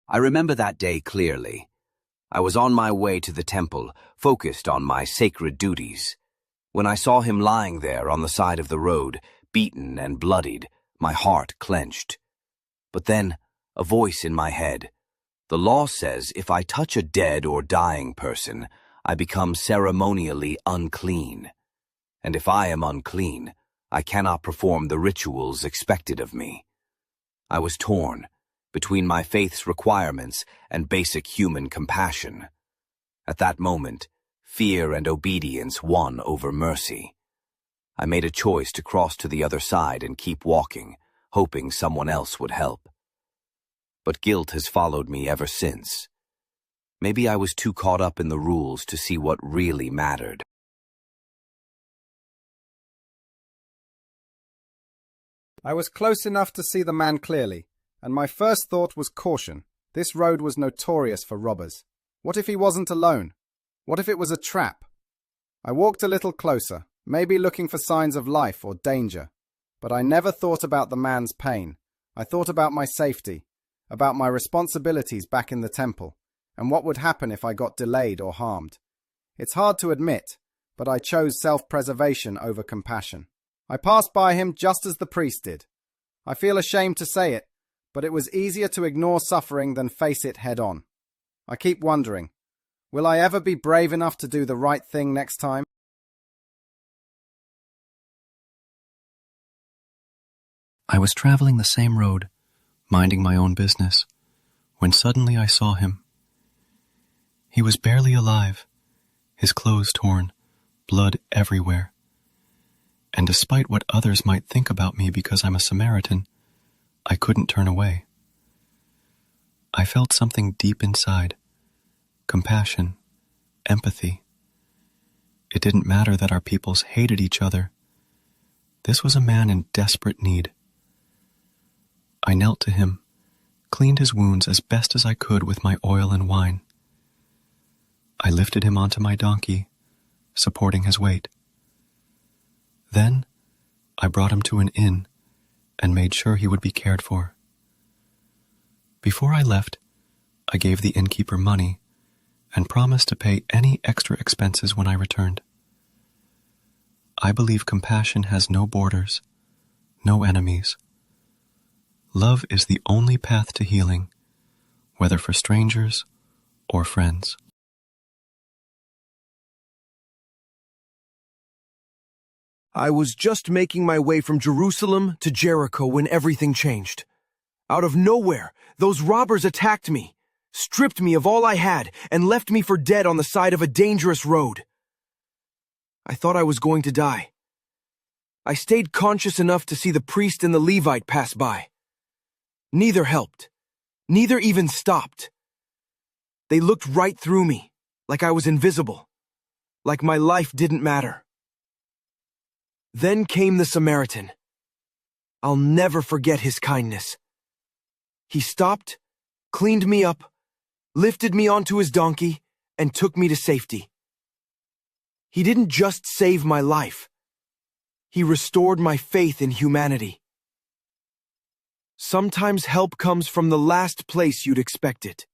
I remember that day clearly. I was on my way to the temple, focused on my sacred duties. When I saw him lying there on the side of the road, beaten and bloodied, my heart clenched. But then, a voice in my head. The law says if I touch a dead or dying person, I become ceremonially unclean. And if I am unclean, I cannot perform the rituals expected of me. I was torn between my faith's requirements and basic human compassion. At that moment, fear and obedience won over mercy. I made a choice to cross to the other side and keep walking, hoping someone else would help. But guilt has followed me ever since. Maybe I was too caught up in the rules to see what really mattered. I was close enough to see the man clearly, and my first thought was caution. This road was notorious for robbers. What if he wasn't alone? What if it was a trap? I walked a little closer, maybe looking for signs of life or danger. But I never thought about the man's pain. I thought about my safety, about my responsibilities back in the temple, and what would happen if I got delayed or harmed. It's hard to admit, but I chose self-preservation over compassion. I passed by him just as the priest did. I feel ashamed to say it, but it was easier to ignore suffering than face it head-on. I keep wondering, will I ever be brave enough to do the right thing next time? I was traveling the same road, minding my own business, when suddenly I saw him. He was barely alive, his clothes torn, blood everywhere. And despite what others might think about me because I'm a Samaritan, I couldn't turn away. I felt something deep inside, compassion, empathy. It didn't matter that our peoples hated each other. This was a man in desperate need. I knelt to him, cleaned his wounds as best as I could with my oil and wine. I lifted him onto my donkey, supporting his weight. Then, I brought him to an inn and made sure he would be cared for. Before I left, I gave the innkeeper money and promised to pay any extra expenses when I returned. I believe compassion has no borders, no enemies. Love is the only path to healing, whether for strangers or friends. I was just making my way from Jerusalem to Jericho when everything changed. Out of nowhere, those robbers attacked me, stripped me of all I had, and left me for dead on the side of a dangerous road. I thought I was going to die. I stayed conscious enough to see the priest and the Levite pass by. Neither helped. Neither even stopped. They looked right through me, like I was invisible, like my life didn't matter. Then came the Samaritan. I'll never forget his kindness. He stopped, cleaned me up, lifted me onto his donkey, and took me to safety. He didn't just save my life. He restored my faith in humanity. Sometimes help comes from the last place you'd expect it.